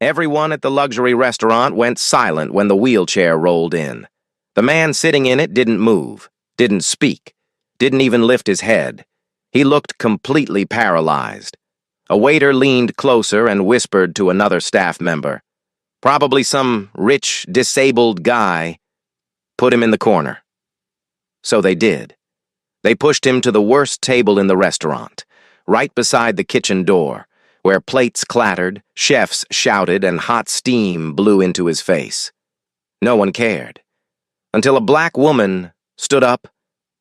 Everyone at the luxury restaurant went silent when the wheelchair rolled in. The man sitting in it didn't move, didn't speak, didn't even lift his head. He looked completely paralyzed. A waiter leaned closer and whispered to another staff member. Probably some rich, disabled guy. Put him in the corner. So they did. They pushed him to the worst table in the restaurant, right beside the kitchen door, where plates clattered, chefs shouted, and hot steam blew into his face. No one cared. Until a black woman stood up,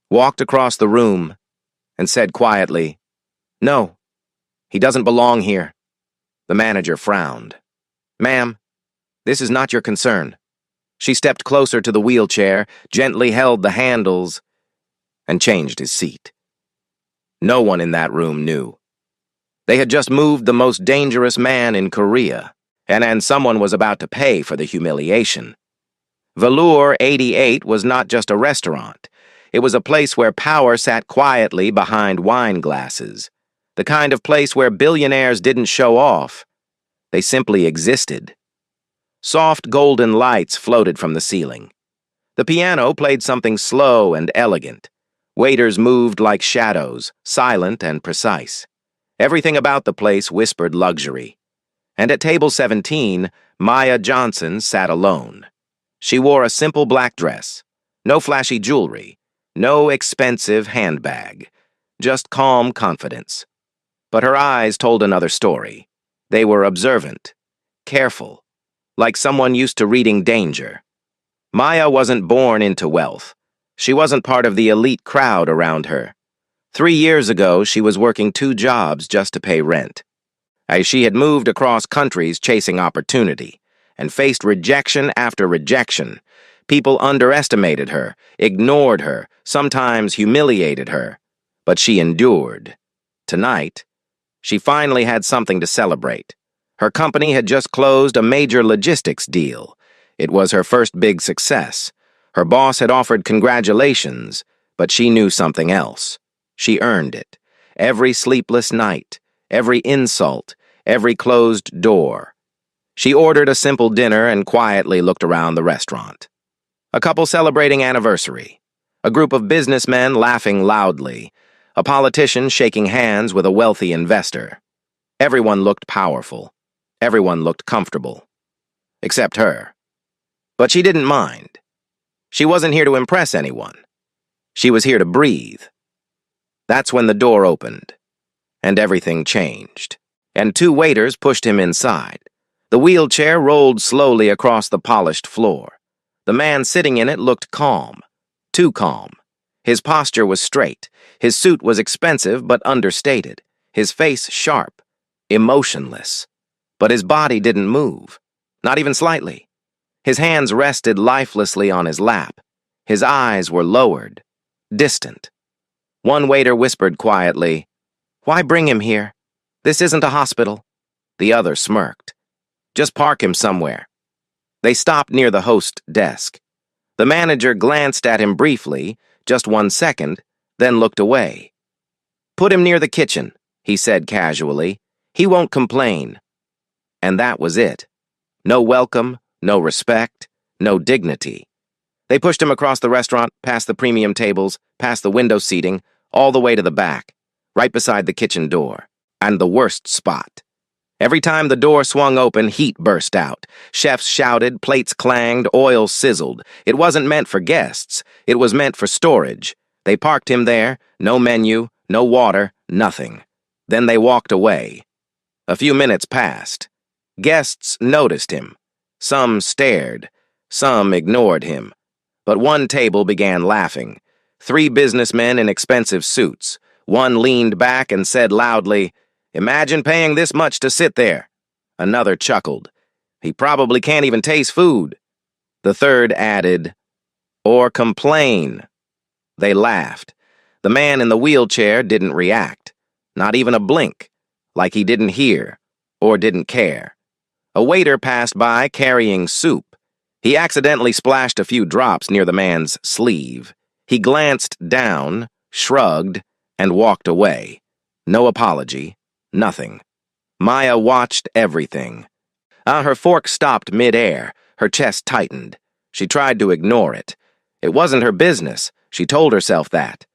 walked across the room, and said quietly, "No, he doesn't belong here." The manager frowned. "Ma'am, this is not your concern." She stepped closer to the wheelchair, gently held the handles, and changed his seat. No one in that room knew. They had just moved the most dangerous man in Korea, and someone was about to pay for the humiliation. Velour 88 was not just a restaurant. It was a place where power sat quietly behind wine glasses, the kind of place where billionaires didn't show off. They simply existed. Soft golden lights floated from the ceiling. The piano played something slow and elegant. Waiters moved like shadows, silent and precise. Everything about the place whispered luxury. And at table 17, Maya Johnson sat alone. She wore a simple black dress, no flashy jewelry, no expensive handbag, just calm confidence. But her eyes told another story. They were observant, careful, like someone used to reading danger. Maya wasn't born into wealth. She wasn't part of the elite crowd around her. 3 years ago, she was working 2 jobs just to pay rent. As she had moved across countries chasing opportunity and faced rejection after rejection, people underestimated her, ignored her, sometimes humiliated her. But she endured. Tonight, she finally had something to celebrate. Her company had just closed a major logistics deal. It was her first big success. Her boss had offered congratulations, but she knew something else. She earned it. Every sleepless night, every insult, every closed door. She ordered a simple dinner and quietly looked around the restaurant. A couple celebrating anniversary. A group of businessmen laughing loudly. A politician shaking hands with a wealthy investor. Everyone looked powerful. Everyone looked comfortable. Except her. But she didn't mind. She wasn't here to impress anyone. She was here to breathe. That's when the door opened, and everything changed. And 2 waiters pushed him inside. The wheelchair rolled slowly across the polished floor. The man sitting in it looked calm, too calm. His posture was straight. His suit was expensive but understated. His face sharp, emotionless. But his body didn't move, not even slightly. His hands rested lifelessly on his lap. His eyes were lowered, distant. One waiter whispered quietly, "Why bring him here? This isn't a hospital." The other smirked. "Just park him somewhere." They stopped near the host desk. The manager glanced at him briefly, just 1 second, then looked away. "Put him near the kitchen," he said casually. "He won't complain." And that was it. No welcome, no respect, no dignity. They pushed him across the restaurant, past the premium tables, past the window seating, all the way to the back, right beside the kitchen door, and the worst spot. Every time the door swung open, heat burst out. Chefs shouted, plates clanged, oil sizzled. It wasn't meant for guests. It was meant for storage. They parked him there, no menu, no water, nothing. Then they walked away. A few minutes passed. Guests noticed him. Some stared. Some ignored him. But one table began laughing. 3 businessmen in expensive suits. One leaned back and said loudly, "Imagine paying this much to sit there." Another chuckled. "He probably can't even taste food." The third added, "Or complain." They laughed. The man in the wheelchair didn't react. Not even a blink. Like he didn't hear or didn't care. A waiter passed by carrying soup. He accidentally splashed a few drops near the man's sleeve. He glanced down, shrugged, and walked away. No apology, nothing. Maya watched everything. Her fork stopped mid-air. Her chest tightened. She tried to ignore it. It wasn't her business. She told herself that.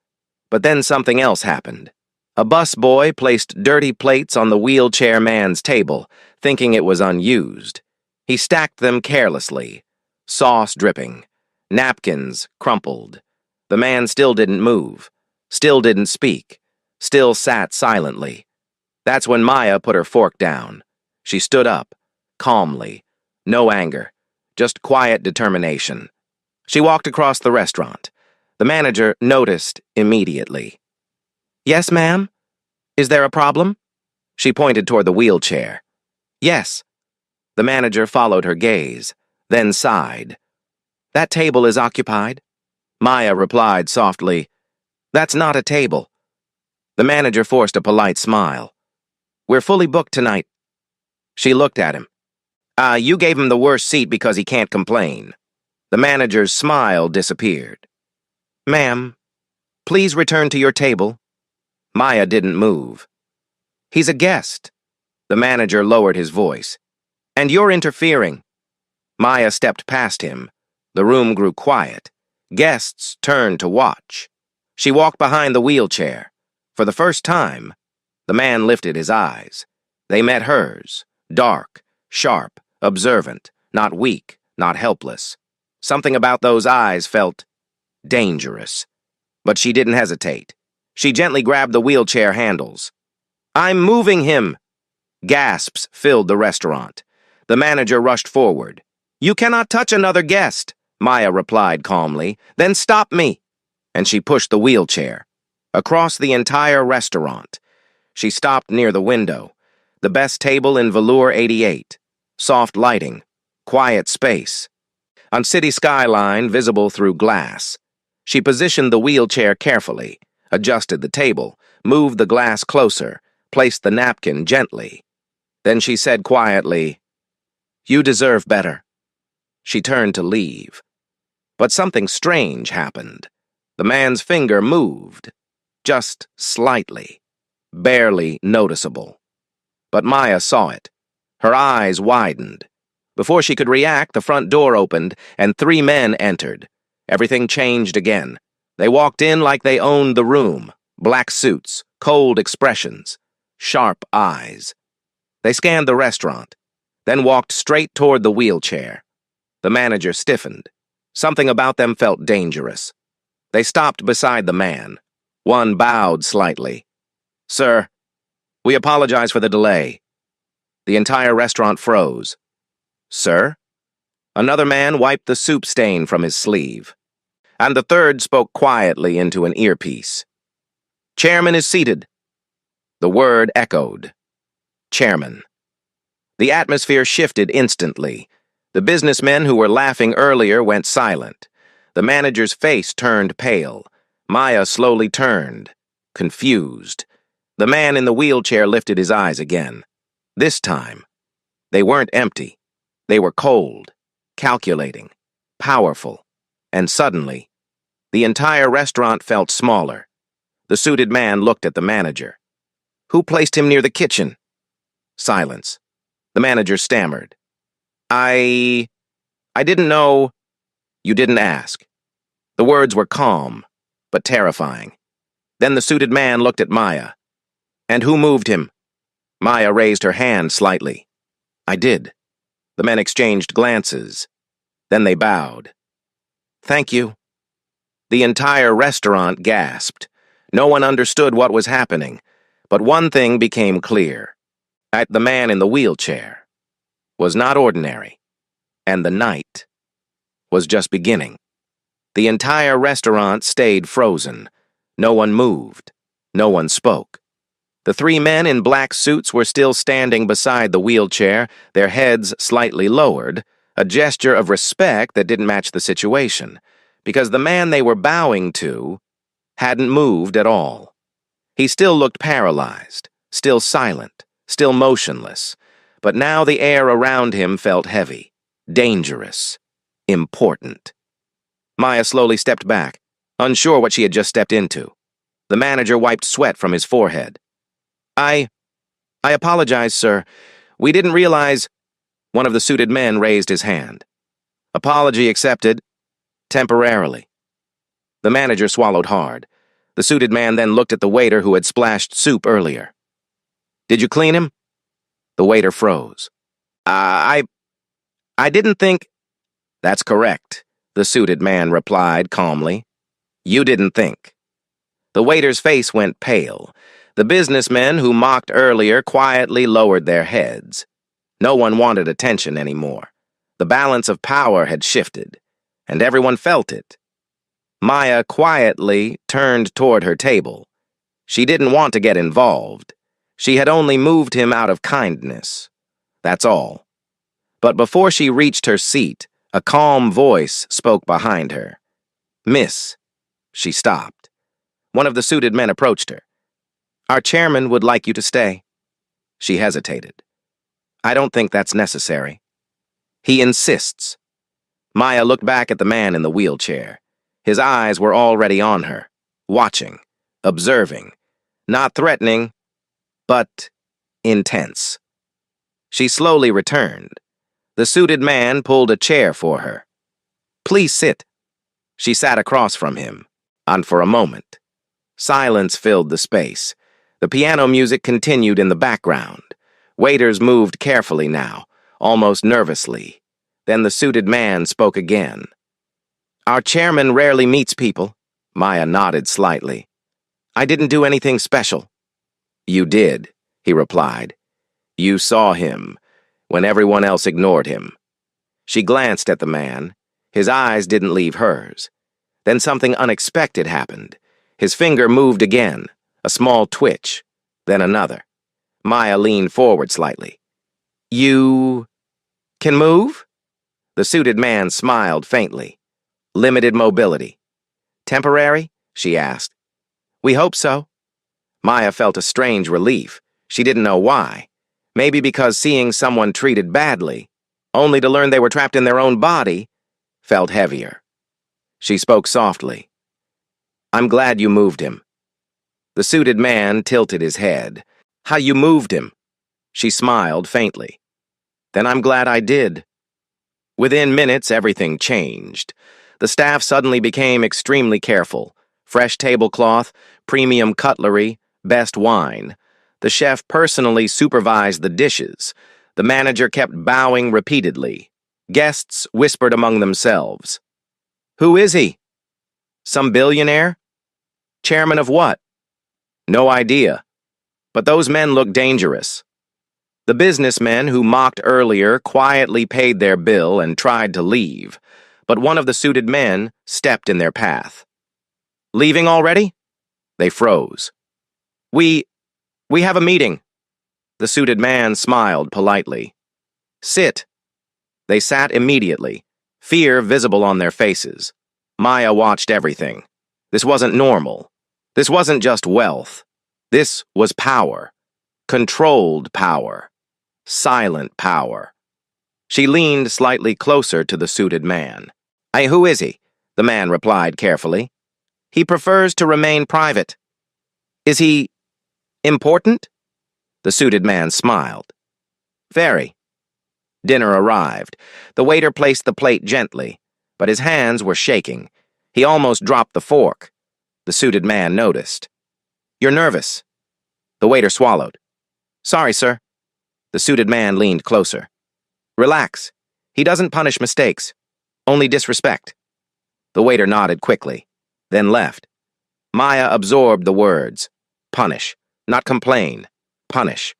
But then something else happened. A busboy placed dirty plates on the wheelchair man's table, thinking it was unused. He stacked them carelessly, sauce dripping, napkins crumpled. The man still didn't move, still didn't speak, still sat silently. That's when Maya put her fork down. She stood up, calmly, no anger, just quiet determination. She walked across the restaurant. The manager noticed immediately. "Yes, ma'am? Is there a problem?" She pointed toward the wheelchair. "Yes." The manager followed her gaze, then sighed. "That table is occupied." Maya replied softly, "That's not a table." The manager forced a polite smile. "We're fully booked tonight." She looked at him. You gave him the worst seat because he can't complain." The manager's smile disappeared. "Ma'am, please return to your table." Maya didn't move. "He's a guest." The manager lowered his voice. "And you're interfering." Maya stepped past him. The room grew quiet. Guests turned to watch. She walked behind the wheelchair. For the first time, the man lifted his eyes. They met hers, dark, sharp, observant, not weak, not helpless. Something about those eyes felt dangerous. But she didn't hesitate. She gently grabbed the wheelchair handles. "I'm moving him!" Gasps filled the restaurant. The manager rushed forward. "You cannot touch another guest," Maya replied calmly. "Then stop me." And she pushed the wheelchair across the entire restaurant. She stopped near the window, the best table in Velour 88. Soft lighting, quiet space. On city skyline visible through glass. She positioned the wheelchair carefully, adjusted the table, moved the glass closer, placed the napkin gently. Then she said quietly, "You deserve better." She turned to leave. But something strange happened. The man's finger moved, just slightly, barely noticeable. But Maya saw it. Her eyes widened. Before she could react, the front door opened and 3 men entered. Everything changed again. They walked in like they owned the room. Black suits, cold expressions, sharp eyes. They scanned the restaurant, then walked straight toward the wheelchair. The manager stiffened. Something about them felt dangerous. They stopped beside the man. One bowed slightly. "Sir, we apologize for the delay." The entire restaurant froze. "Sir?" Another man wiped the soup stain from his sleeve. And the third spoke quietly into an earpiece. "Chairman is seated." The word echoed. Chairman. The atmosphere shifted instantly. The businessmen who were laughing earlier went silent. The manager's face turned pale. Maya slowly turned, confused. The man in the wheelchair lifted his eyes again. This time, they weren't empty. They were cold, calculating, powerful. And suddenly, the entire restaurant felt smaller. The suited man looked at the manager. "Who placed him near the kitchen?" Silence. The manager stammered. I didn't know." "You didn't ask." The words were calm, but terrifying. Then the suited man looked at Maya. "And who moved him?" Maya raised her hand slightly. "I did." The men exchanged glances. Then they bowed. "Thank you." The entire restaurant gasped. No one understood what was happening, but one thing became clear. The man in the wheelchair was not ordinary, and the night was just beginning. The entire restaurant stayed frozen. No one moved. No one spoke. The 3 men in black suits were still standing beside the wheelchair, their heads slightly lowered, a gesture of respect that didn't match the situation, because the man they were bowing to hadn't moved at all. He still looked paralyzed, still silent, still motionless, but now the air around him felt heavy, dangerous, important. Maya slowly stepped back, unsure what she had just stepped into. The manager wiped sweat from his forehead. I apologize, sir. We didn't realize." One of the suited men raised his hand. Apology accepted, temporarily. The manager swallowed hard. The suited man then looked at the waiter who had splashed soup earlier. Did you clean him? The waiter froze. I didn't think... That's correct, the suited man replied calmly. You didn't think. The waiter's face went pale. The businessmen who mocked earlier quietly lowered their heads. No one wanted attention anymore. The balance of power had shifted, and everyone felt it. Maya quietly turned toward her table. She didn't want to get involved. She had only moved him out of kindness. That's all. But before she reached her seat, a calm voice spoke behind her. Miss. She stopped. One of the suited men approached her. Our chairman would like you to stay. She hesitated. I don't think that's necessary. He insists. Maya looked back at the man in the wheelchair. His eyes were already on her, watching, observing, not threatening, but intense. She slowly returned. The suited man pulled a chair for her. Please sit. She sat across from him, and for a moment. Silence filled the space. The piano music continued in the background. Waiters moved carefully now, almost nervously. Then the suited man spoke again. Our chairman rarely meets people. Maya nodded slightly. I didn't do anything special. You did, he replied. You saw him, when everyone else ignored him. She glanced at the man. His eyes didn't leave hers. Then something unexpected happened. His finger moved again, a small twitch, then another. Maya leaned forward slightly. You can move? The suited man smiled faintly. Limited mobility. Temporary? She asked. We hope so. Maya felt a strange relief. She didn't know why. Maybe because seeing someone treated badly, only to learn they were trapped in their own body, felt heavier. She spoke softly. I'm glad you moved him. The suited man tilted his head. How you moved him? She smiled faintly. Then I'm glad I did. Within minutes, everything changed. The staff suddenly became extremely careful. Fresh tablecloth, premium cutlery, best wine. The chef personally supervised the dishes. The manager kept bowing repeatedly. Guests whispered among themselves. Who is he? Some billionaire? Chairman of what? No idea. But those men looked dangerous. The businessmen who mocked earlier quietly paid their bill and tried to leave, but one of the suited men stepped in their path. Leaving already? They froze. We have a meeting. The suited man smiled politely. Sit. They sat immediately, fear visible on their faces. Maya watched everything. This wasn't normal. This wasn't just wealth. This was power. Controlled power. Silent power. She leaned slightly closer to the suited man. Who is he? The man replied carefully. He prefers to remain private. Is he important? The suited man smiled. Very. Dinner arrived. The waiter placed the plate gently, but his hands were shaking. He almost dropped the fork. The suited man noticed. You're nervous. The waiter swallowed. Sorry, sir. The suited man leaned closer. Relax. He doesn't punish mistakes, only disrespect. The waiter nodded quickly, then left. Maya absorbed the words. Punish, not complain. Punish.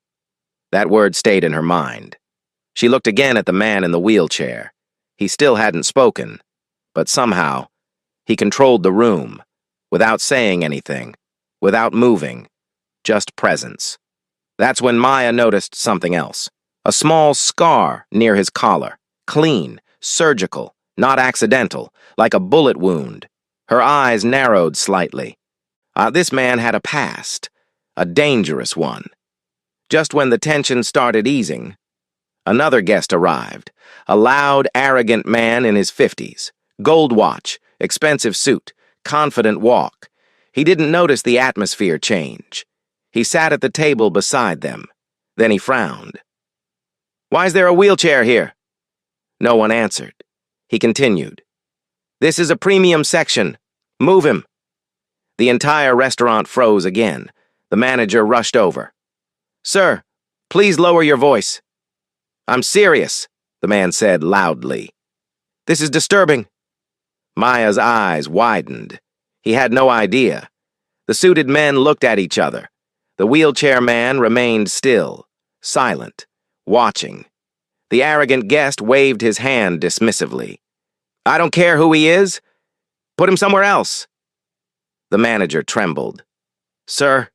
That word stayed in her mind. She looked again at the man in the wheelchair. He still hadn't spoken, but somehow, he controlled the room, without saying anything, without moving, just presence. That's when Maya noticed something else. A small scar near his collar, clean, surgical, not accidental, like a bullet wound. Her eyes narrowed slightly. This man had a past, a dangerous one. Just when the tension started easing, another guest arrived, a loud, arrogant man in his 50s. Gold watch, expensive suit, confident walk. He didn't notice the atmosphere change. He sat at the table beside them. Then he frowned. Why is there a wheelchair here? No one answered. He continued. This is a premium section. Move him. The entire restaurant froze again. The manager rushed over. Sir, please lower your voice. I'm serious, the man said loudly. This is disturbing. Maya's eyes widened. He had no idea. The suited men looked at each other. The wheelchair man remained still, silent, watching. The arrogant guest waved his hand dismissively. I don't care who he is. Put him somewhere else. The manager trembled. Sir,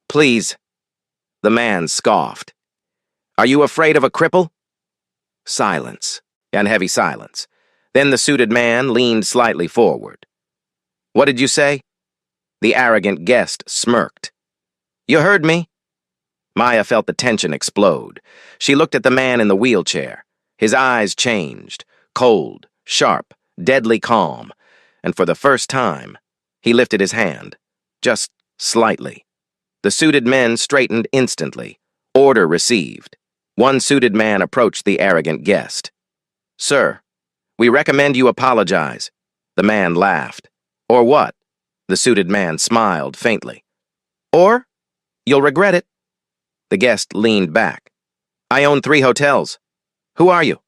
please. The man scoffed. Are you afraid of a cripple? Silence, and heavy silence. Then the suited man leaned slightly forward. What did you say? The arrogant guest smirked. You heard me. Maya felt the tension explode. She looked at the man in the wheelchair. His eyes changed, cold, sharp, deadly calm, and for the first time, he lifted his hand, just slightly. The suited men straightened instantly. Order received. One suited man approached the arrogant guest. Sir, we recommend you apologize. The man laughed. Or what? The suited man smiled faintly. Or, you'll regret it. The guest leaned back. I own 3 hotels. Who are you?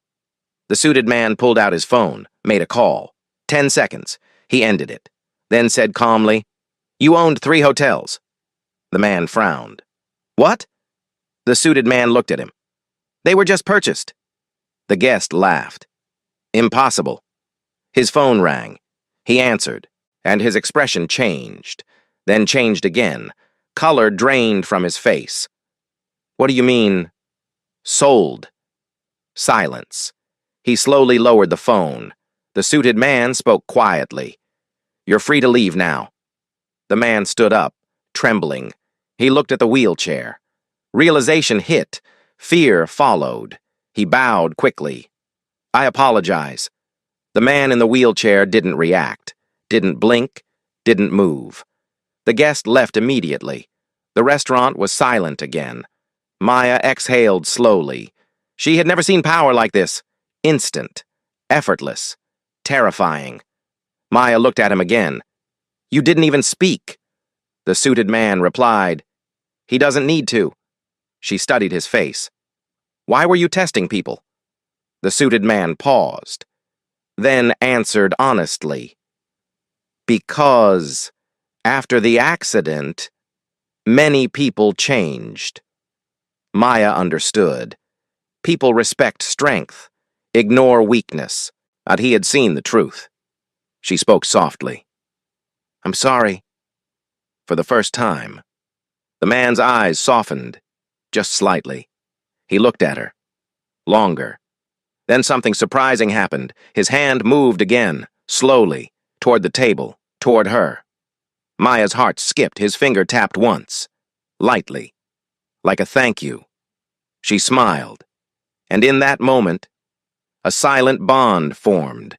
The suited man pulled out his phone, made a call. 10 seconds. He ended it, then said calmly, You owned 3 hotels. The man frowned. What? The suited man looked at him. They were just purchased. The guest laughed. Impossible. His phone rang. He answered, and his expression changed, then changed again. Color drained from his face. What do you mean, sold? Silence. He slowly lowered the phone. The suited man spoke quietly. You're free to leave now. The man stood up, trembling. He looked at the wheelchair. Realization hit. Fear followed. He bowed quickly. I apologize. The man in the wheelchair didn't react, didn't blink, didn't move. The guest left immediately. The restaurant was silent again. Maya exhaled slowly. She had never seen power like this. Instant, effortless, terrifying. Maya looked at him again. You didn't even speak. The suited man replied, He doesn't need to. She studied his face. Why were you testing people? The suited man paused, then answered honestly. Because, after the accident, many people changed. Maya understood. People respect strength, ignore weakness, but he had seen the truth. She spoke softly. I'm sorry. For the first time. The man's eyes softened, just slightly. He looked at her. Longer. Then something surprising happened. His hand moved again, slowly, toward the table, toward her. Maya's heart skipped. His finger tapped once, lightly, like a thank you. She smiled, and in that moment, a silent bond formed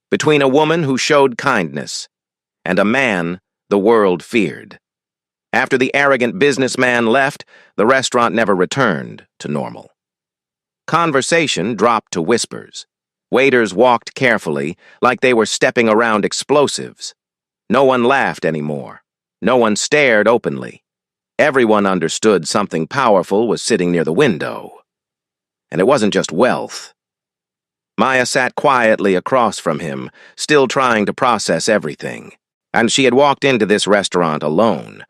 between a woman who showed kindness and a man the world feared. After the arrogant businessman left, the restaurant never returned to normal. Conversation dropped to whispers. Waiters walked carefully, like they were stepping around explosives. No one laughed anymore. No one stared openly. Everyone understood something powerful was sitting near the window. And it wasn't just wealth. Maya sat quietly across from him, still trying to process everything. And she had walked into this restaurant alone.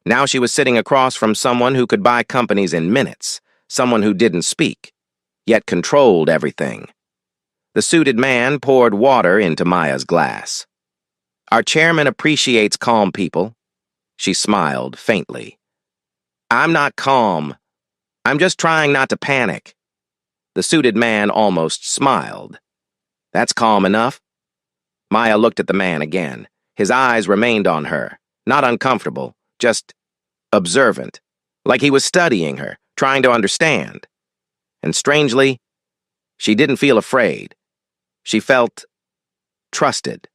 Now she was sitting across from someone who could buy companies in minutes, someone who didn't speak, yet controlled everything. The suited man poured water into Maya's glass. Our chairman appreciates calm people. She smiled faintly. I'm not calm. I'm just trying not to panic. The suited man almost smiled. That's calm enough. Maya looked at the man again. His eyes remained on her, not uncomfortable, just observant, like he was studying her, trying to understand. And strangely, she didn't feel afraid. She felt trusted.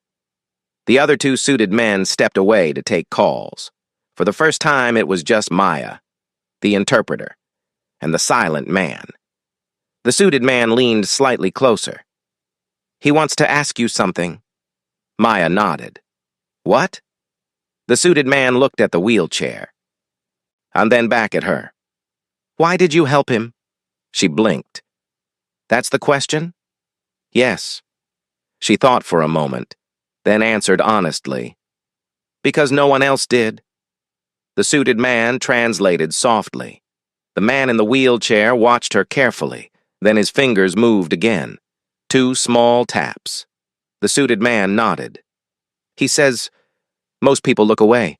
The other 2 suited men stepped away to take calls. For the first time, it was just Maya, the interpreter, and the silent man. The suited man leaned slightly closer. He wants to ask you something. Maya nodded. What? The suited man looked at the wheelchair, and then back at her. Why did you help him? She blinked. That's the question? Yes. She thought for a moment, then answered honestly. Because no one else did. The suited man translated softly. The man in the wheelchair watched her carefully, then his fingers moved again. 2 small taps. The suited man nodded. He says, most people look away.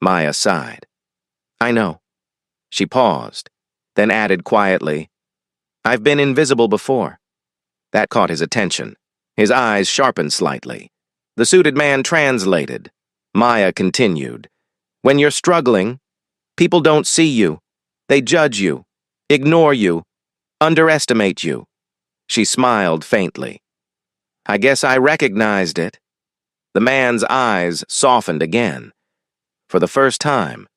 Maya sighed. I know. She paused, then added quietly, I've been invisible before. That caught his attention. His eyes sharpened slightly. The suited man translated. Maya continued, when you're struggling, people don't see you. They judge you, ignore you, underestimate you. She smiled faintly. I guess I recognized it. The man's eyes softened again. For the first time,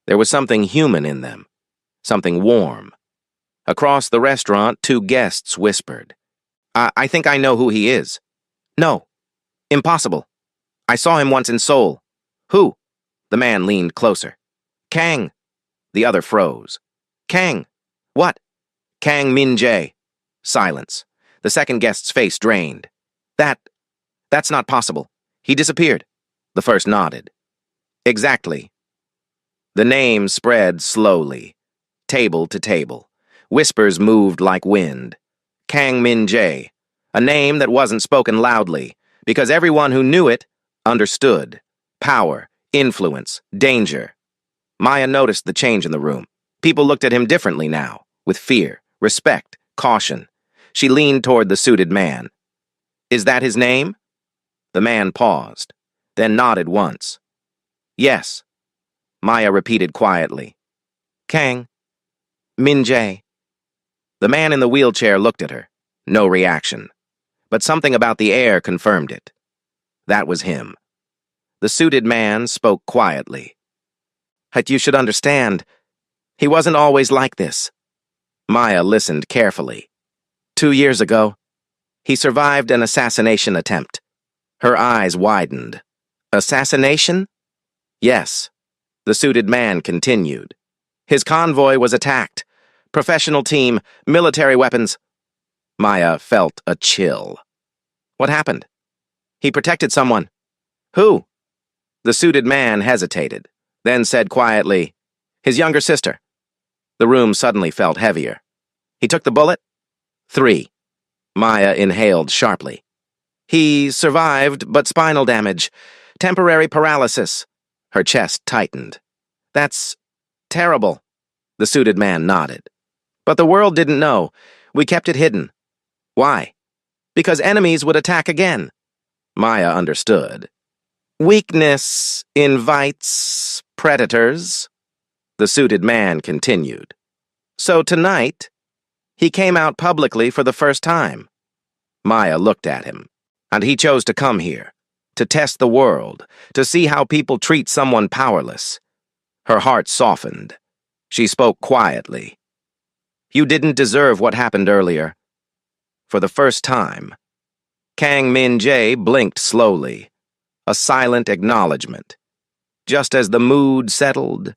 there was something human in them, something warm. Across the restaurant, 2 guests whispered. I think I know who he is. No. Impossible. I saw him once in Seoul. Who? The man leaned closer. Kang. The other froze. Kang. What? Kang Min-jae. Silence. The second guest's face drained. That's not possible. He disappeared. The first nodded. Exactly. The name spread slowly, table to table. Whispers moved like wind. Kang Min-jae, a name that wasn't spoken loudly, because everyone who knew it understood. Power, influence, danger. Maya noticed the change in the room. People looked at him differently now, with fear, respect, caution. She leaned toward the suited man. Is that his name? The man paused, then nodded once. Yes. Maya repeated quietly. Kang. Min-jae. The man in the wheelchair looked at her. No reaction. But something about the air confirmed it. That was him. The suited man spoke quietly. But you should understand, he wasn't always like this. Maya listened carefully. 2 years ago, he survived an assassination attempt. Her eyes widened. Assassination? Yes. The suited man continued. His convoy was attacked. Professional team, military weapons. Maya felt a chill. What happened? He protected someone. Who? The suited man hesitated, then said quietly, his younger sister. The room suddenly felt heavier. He took the bullet? 3. Maya inhaled sharply. He survived, but spinal damage. Temporary paralysis. Her chest tightened. That's terrible. The suited man nodded. But the world didn't know. We kept it hidden. Why? Because enemies would attack again. Maya understood. Weakness invites predators. The suited man continued. So tonight, he came out publicly for the first time. Maya looked at him. And he chose to come here, to test the world, to see how people treat someone powerless. Her heart softened. She spoke quietly. You didn't deserve what happened earlier. For the first time, Kang Min-jae blinked slowly, a silent acknowledgement. Just as the mood settled,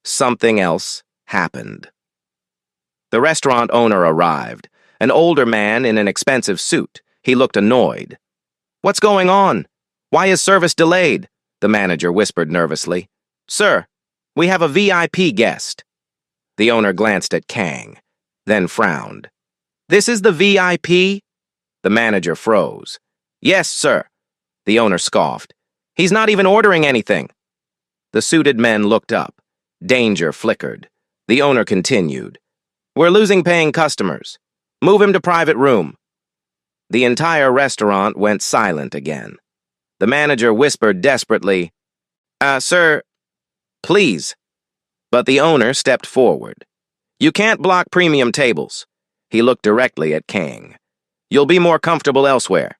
something else happened. The restaurant owner arrived, an older man in an expensive suit. He looked annoyed. What's going on? Why is service delayed? The manager whispered nervously. Sir, we have a VIP guest. The owner glanced at Kang, then frowned. This is the VIP? The manager froze. Yes, sir. The owner scoffed. He's not even ordering anything. The suited men looked up. Danger flickered. The owner continued. We're losing paying customers. Move him to private room. The entire restaurant went silent again. The manager whispered desperately, Sir, please. But the owner stepped forward. You can't block premium tables. He looked directly at Kang. You'll be more comfortable elsewhere.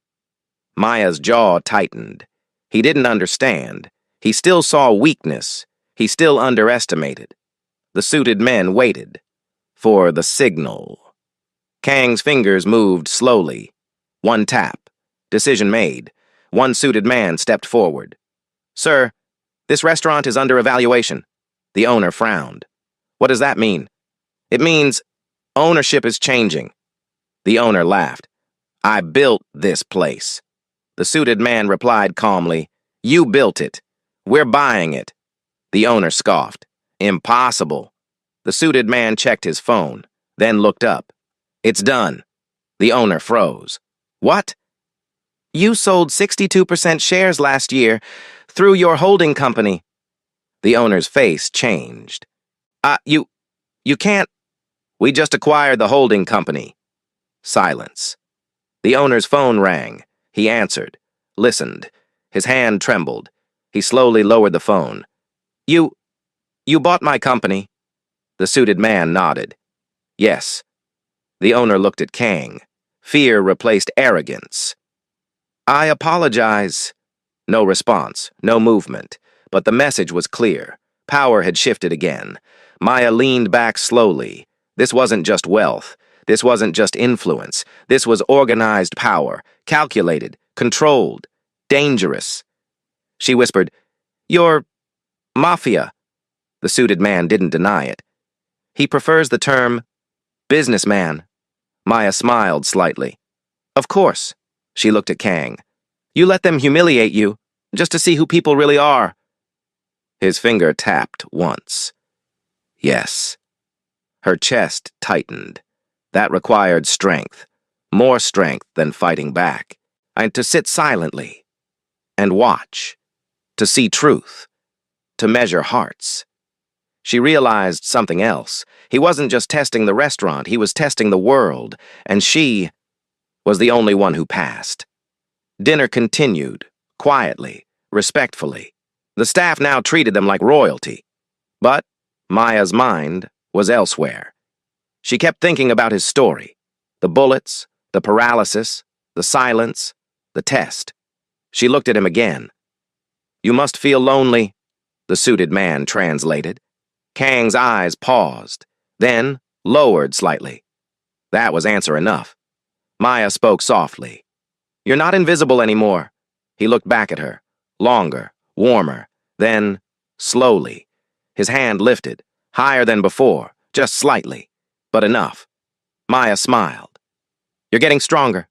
Maya's jaw tightened. He didn't understand. He still saw weakness. He still underestimated. The suited men waited for the signal. Kang's fingers moved slowly. One tap. Decision made. One suited man stepped forward. "Sir, this restaurant is under evaluation." The owner frowned. "What does that mean?" "It means ownership is changing." The owner laughed. "I built this place." The suited man replied calmly, "You built it. We're buying it." The owner scoffed. "Impossible." The suited man checked his phone, then looked up. "It's done." The owner froze. "What?" "You sold 62% shares last year through your holding company." The owner's face changed. You can't." "We just acquired the holding company." Silence. The owner's phone rang. He answered, listened. His hand trembled. He slowly lowered the phone. You bought my company?" The suited man nodded. "Yes." The owner looked at Kang. Fear replaced arrogance. "I apologize." No response, no movement, but the message was clear. Power had shifted again. Maya leaned back slowly. This wasn't just wealth. This wasn't just influence. This was organized power, calculated, controlled, dangerous. She whispered, "You're Mafia." The suited man didn't deny it. "He prefers the term businessman." Maya smiled slightly. "Of course." She looked at Kang. "You let them humiliate you, just to see who people really are." His finger tapped once. Yes. Her chest tightened. That required strength, more strength than fighting back, and to sit silently and watch, to see truth, to measure hearts. She realized something else. He wasn't just testing the restaurant, he was testing the world, and she was the only one who passed. Dinner continued, quietly, respectfully. The staff now treated them like royalty. But Maya's mind was elsewhere. She kept thinking about his story. The bullets, the paralysis, the silence, the test. She looked at him again. "You must feel lonely," the suited man translated. Kang's eyes paused, then lowered slightly. That was answer enough. Maya spoke softly. "You're not invisible anymore." He looked back at her, longer, warmer, then, slowly. His hand lifted, higher than before, just slightly, but enough. Maya smiled. "You're getting stronger."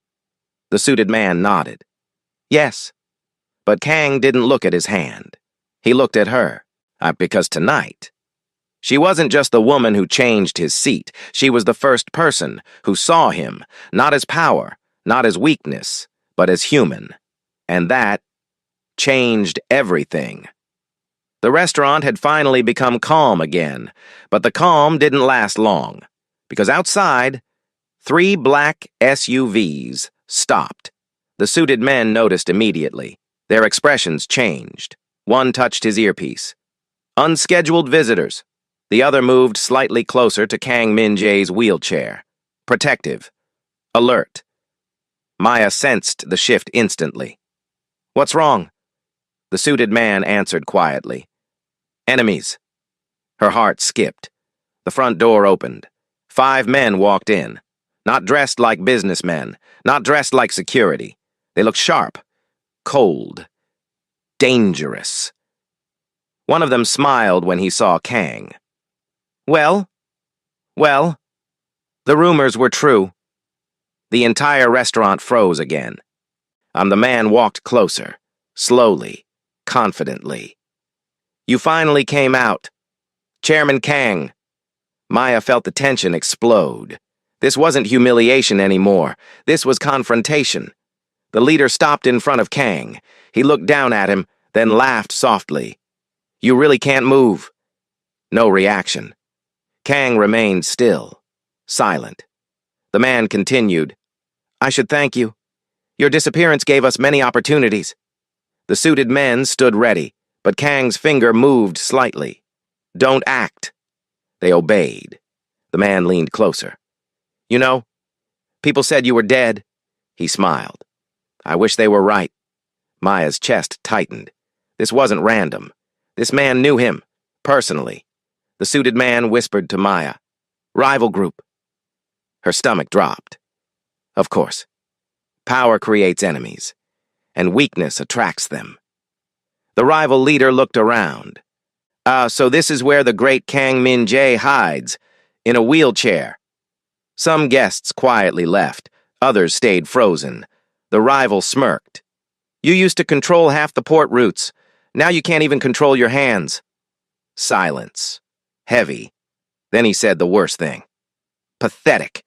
The suited man nodded. "Yes." But Kang didn't look at his hand. He looked at her, because tonight, she wasn't just the woman who changed his seat. She was the first person who saw him, not as power, not as weakness, but as human. And that changed everything. The restaurant had finally become calm again, but the calm didn't last long, because outside, 3 black SUVs stopped. The suited men noticed immediately. Their expressions changed. One touched his earpiece. "Unscheduled visitors." The other moved slightly closer to Kang Min-jae's wheelchair. Protective. Alert. Maya sensed the shift instantly. "What's wrong?" The suited man answered quietly. "Enemies." Her heart skipped. The front door opened. 5 men walked in. Not dressed like businessmen, not dressed like security. They looked sharp, cold, dangerous. One of them smiled when he saw Kang. Well, the rumors were true." The entire restaurant froze again. The man walked closer, slowly, confidently. "You finally came out. Chairman Kang." Maya felt the tension explode. This wasn't humiliation anymore. This was confrontation. The leader stopped in front of Kang. He looked down at him, then laughed softly. "You really can't move." No reaction. Kang remained still, silent. The man continued, "I should thank you. Your disappearance gave us many opportunities." The suited men stood ready, but Kang's finger moved slightly. "Don't act." They obeyed. The man leaned closer. "You know, people said you were dead." He smiled. "I wish they were right." Maya's chest tightened. This wasn't random. This man knew him, personally. The suited man whispered to Maya, "Rival group." Her stomach dropped. Of course. Power creates enemies, and weakness attracts them. The rival leader looked around. So this is where the great Kang Min-jae hides, in a wheelchair. Some guests quietly left, others stayed frozen. The rival smirked. You used to control half the port routes. Now you can't even control your hands. Silence. Heavy. Then he said the worst thing. Pathetic.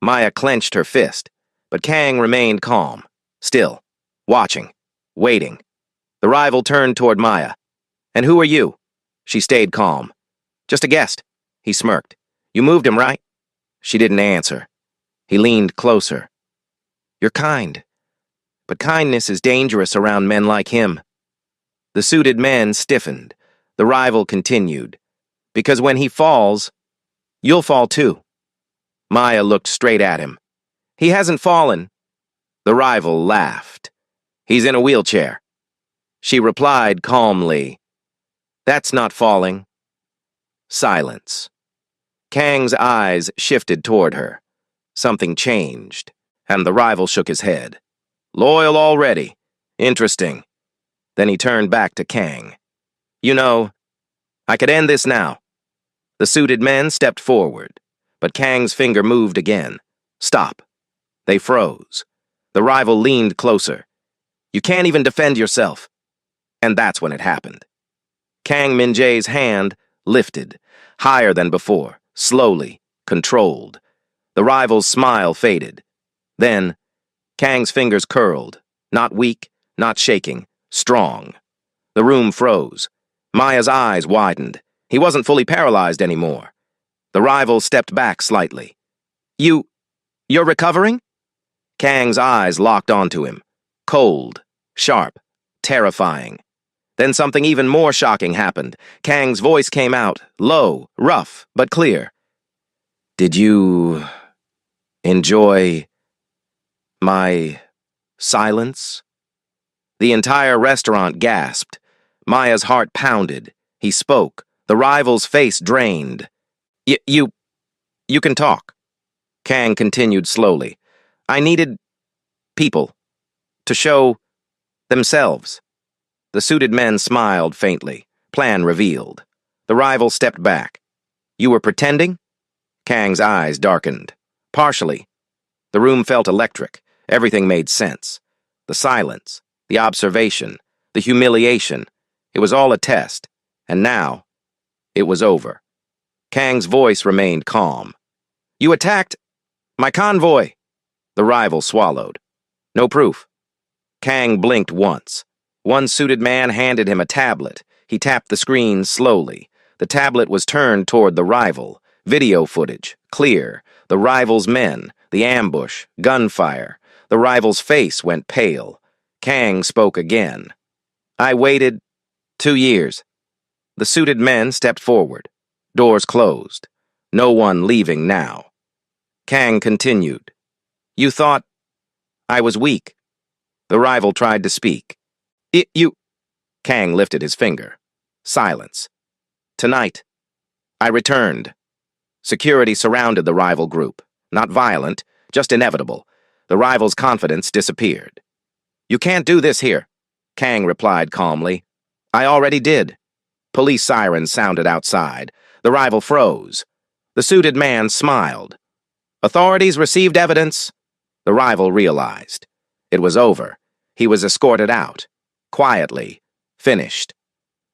Maya clenched her fist, but Kang remained calm, still, watching, waiting. The rival turned toward Maya. And who are you? She stayed calm. Just a guest. He smirked. You moved him, right? She didn't answer. He leaned closer. You're kind. But kindness is dangerous around men like him. The suited men stiffened. The rival continued. Because when he falls, you'll fall too. Maya looked straight at him. He hasn't fallen. The rival laughed. He's in a wheelchair. She replied calmly. That's not falling. Silence. Kang's eyes shifted toward her. Something changed, and the rival shook his head. Loyal already. Interesting. Then he turned back to Kang. You know, I could end this now. The suited men stepped forward, but Kang's finger moved again. Stop. They froze. The rival leaned closer. You can't even defend yourself. And that's when it happened. Kang Min-jae's hand lifted, higher than before, slowly, controlled. The rival's smile faded. Then, Kang's fingers curled, not weak, not shaking, strong. The room froze. Maya's eyes widened. He wasn't fully paralyzed anymore. The rival stepped back slightly. You're recovering? Kang's eyes locked onto him. Cold, sharp, terrifying. Then something even more shocking happened. Kang's voice came out, low, rough, but clear. Did you enjoy my silence? The entire restaurant gasped. Maya's heart pounded. He spoke. The rival's face drained. You can talk. Kang continued slowly. I needed people to show themselves. The suited men smiled faintly. Plan revealed. The rival stepped back. You were pretending? Kang's eyes darkened. Partially. The room felt electric. Everything made sense. The silence, the observation, the humiliation. It was all a test. And now, it was over. Kang's voice remained calm. You attacked my convoy. The rival swallowed. No proof. Kang blinked once. One suited man handed him a tablet. He tapped the screen slowly. The tablet was turned toward the rival. Video footage, clear. The rival's men, the ambush, gunfire. The rival's face went pale. Kang spoke again. I waited 2 years. The suited men stepped forward. Doors closed. No one leaving now. Kang continued. You thought I was weak. The rival tried to speak. Kang lifted his finger. Silence. Tonight, I returned. Security surrounded the rival group. Not violent, just inevitable. The rival's confidence disappeared. You can't do this here, Kang replied calmly. I already did. Police sirens sounded outside. The rival froze. The suited man smiled. Authorities received evidence. The rival realized. It was over. He was escorted out. Quietly. Finished.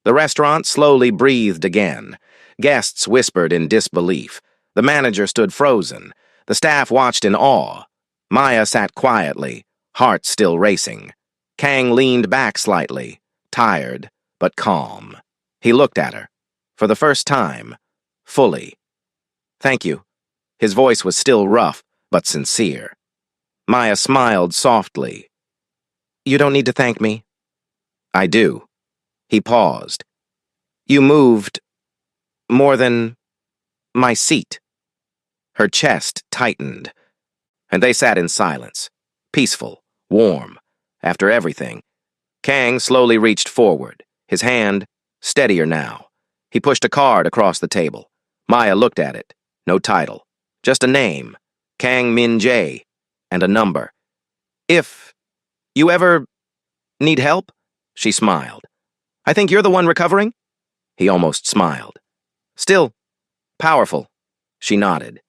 The restaurant slowly breathed again. Guests whispered in disbelief. The manager stood frozen. The staff watched in awe. Maya sat quietly, heart still racing. Kang leaned back slightly, tired, but calm. He looked at her. For the first time. Fully. Thank you. His voice was still rough, but sincere. Maya smiled softly. You don't need to thank me. I do. He paused. You moved more than my seat. Her chest tightened, and they sat in silence, peaceful, warm. After everything, Kang slowly reached forward, his hand steadier now. He pushed a card across the table. Maya looked at it. No title, just a name. Kang Min Jae, and a number. If you ever need help, she smiled. I think you're the one recovering? He almost smiled. Still, powerful. She nodded.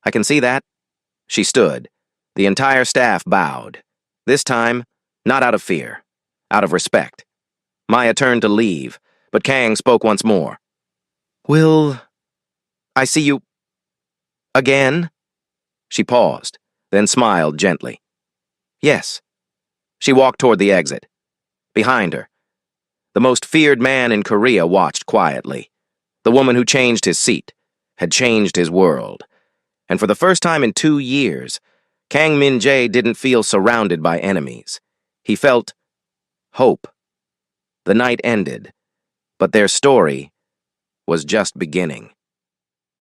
I can see that. She stood. The entire staff bowed. This time, not out of fear, out of respect. Maya turned to leave, but Kang spoke once more. Will I see you again? She paused, then smiled gently. Yes. She walked toward the exit. Behind her, the most feared man in Korea watched quietly. The woman who changed his seat had changed his world. And for the first time in 2 years, Kang Min Jae didn't feel surrounded by enemies. He felt hope. The night ended, but their story was just beginning.